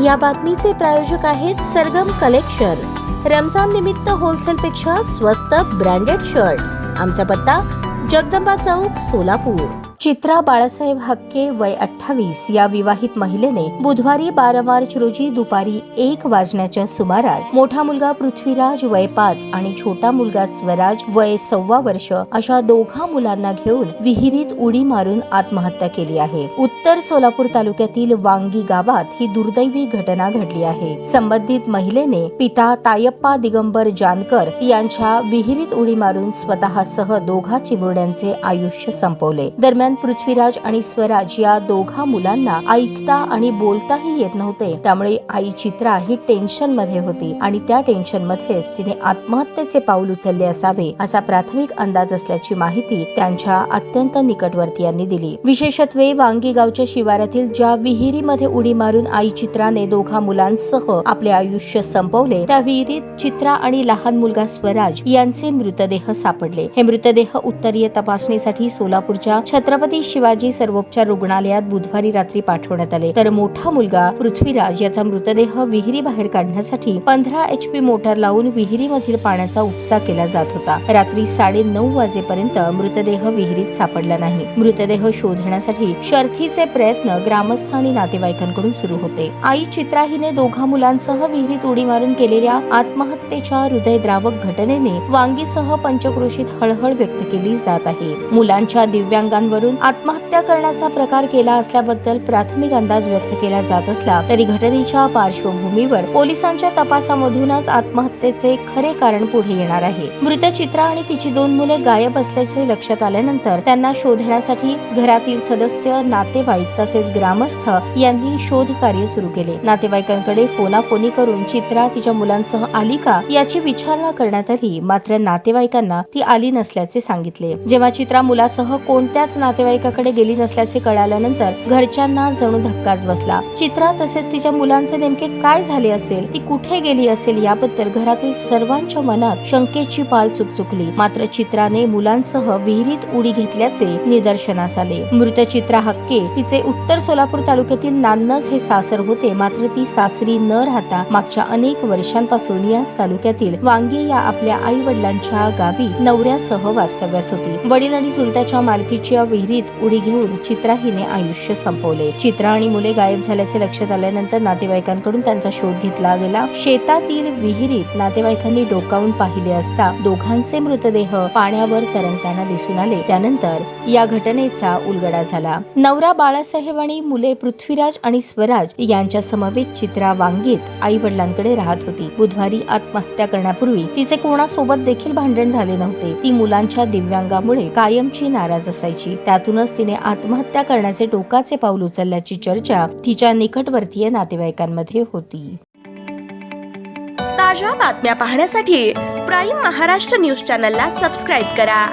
या बातमीचे प्रायोजक आहेत सरगम कलेक्शन। रमजान निमित्त होलसेल पेक्षा स्वस्त ब्रँडेड शर्ट। आमचा पत्ता जगदंबा चौक, सोलापूर। चित्रा बाळासाहेब हक्के, वय 28, या विवाहित महिलेने बुधवारी 12 मार्च रोजी दुपारी 1 वाजण्याच्या सुमारास मोठा मुलगा पृथ्वीराज, वय 5 आणि छोटा मुलगा स्वराज, वय 1.25 वर्ष अशा दोघा मुलांना घेऊन विहिरीत उडी मारून आत्महत्या केली आहे। उत्तर सोलापूर तालुक्यातील वांगी गावात ही दुर्दैवी घटना घडली आहे। संबंधित महिलेने पिता तायप्पा दिगंबर जानकर यांच्या विहिरीत उडी मारून स्वतःसह दोघा चिमुरड्यांचे आयुष्य संपवले। दरम्यान पृथ्वीराज आणि स्वराज या दोघा मुलांना ऐकता आणि बोलताही येत नव्हते, त्यामुळे आई चित्रा ही टेन्शन मध्ये होती आणि त्या टेन्शन मध्येच तिने आत्महत्येचे पाऊल उचलले असावे असा प्राथमिक अंदाज असल्याची माहिती त्यांच्या अत्यंत निकटवर्तीयांनी दिली। विशेषत्वे वांगी गावच्या शिवारातील ज्या विहिरीमध्ये उडी मारून आई चित्राने दोघा मुलांसह आपले आयुष्य संपवले, त्या विहिरीत चित्रा आणि लहान मुलगा स्वराज यांचे मृतदेह सापडले। हे मृतदेह उत्तरीय तपासणीसाठी सोलापूरच्या छत्रपती शिवाजी सर्वोपचार रुग्णालयात बुधवारी रात्री पाठवण्यात आले, तर मोठा मुलगा पृथ्वीराज याचा मृतदेह विहिरी बाहेर काढण्यासाठी 15 HP मोटार लावून विहिरीमधील पाण्याचा उपसा केला जात होता। रात्री 9:30 वाजेपर्यंत मृतदेह विहिरीत सापडला नाही। मृतदेह शोधण्यासाठी शर्थीचे प्रयत्न ग्रामस्थ आणि नातेवाईकांकडून सुरू होते। आई चित्रा हिने दोघा मुलांसह विहिरीत उडी मारून केलेल्या आत्महत्येच्या हृदयद्रावक घटनेने वांगीसह पंचक्रोशीत हळहळ व्यक्त केली जात आहे। मुलांच्या दिव्यांगांवरून आत्महत्या करण्याचा प्रकार केला असल्याबद्दल प्राथमिक अंदाज व्यक्त केला जात असला तरी घटनेच्या पार्श्वभूमीवर पोलिसांच्या तपासामधूनच आत्महत्येचे खरे कारण पुढे येणार आहे। मृत चित्रा आणि तिची 2 मुले गायब असल्याचे लक्षात आल्यानंतर त्यांना शोधण्यासाठी घरातील सदस्य, नातेवाईक तसेच ग्रामस्थ यांनी शोध कार्य सुरू केले। नातेवाईकांकडे फोनाफोनी करून चित्रा तिच्या मुलांसह आली का याची विचारणा करण्यात आली, मात्र नातेवाईकांना ती आली नसल्याचे सांगितले। जेव्हा चित्रा मुलासह कोणत्याच नातेवाईकाकडे गेली नसल्याचे कळाल्यानंतर घरच्यांना जणू धक्काच बसला। चित्रा तसेच तिच्या मुलांचे नेमके काय झाले असेल, ती कुठे गेली असेल याबद्दल घरातील सर्वांच्या मनात शंकेची पाल चुकचुकली। मात्र चित्राने मुलांसह विहिरीत उडी घेतल्याचे निदर्शनास आले। मृत चित्रा हक्के हिचे उत्तर सोलापूर तालुक्यातील नान्नज हे सासर होते, मात्र ती सासरी न राहता मागच्या अनेक वर्षांपासून याच तालुक्यातील वांगी या आपल्या आई वडिलांच्या गावी नवऱ्यासह वास्तव्यास होती। वडील आणि चुलत्याच्या मालकीच्या विहिरीत उडी घेऊन चित्रा हिने आयुष्य संपवले। चित्रा आणि मुले गायब झाल्याचे लक्षात आल्यानंतर नातेवाईकांकडून त्यांचा शोध घेतला गेला। शेतातील विहिरीत नातेवाईकांनी डोकावून पाहिले असता दोघांचे मृतदेह पाण्यावर तरंगताना दिसून आले। त्यानंतर या घटनेचा उलगडा झाला। नवरा बाळासाहेब आणि मुले पृथ्वीराज आणि स्वराज यांच्या समवेत चित्रा वांगीत आई वडिलांकडे राहत होती। बुधवारी आत्महत्या करण्यापूर्वी तिचे कोणासोबत देखील भांडण झाले नव्हते। ती मुलांच्या दिव्यांगामुळे कायमची नाराज असायची। त्यातूनच तिने आत्महत्या करण्याचे टोकाचे पाऊल उचलल्याची चर्चा तिच्या निकटवर्तीय नातेवाईकांमध्ये होती। ताज्या बातम्या पाहण्यासाठी प्राईम महाराष्ट्र न्यूज चॅनलला सबस्क्राईब करा।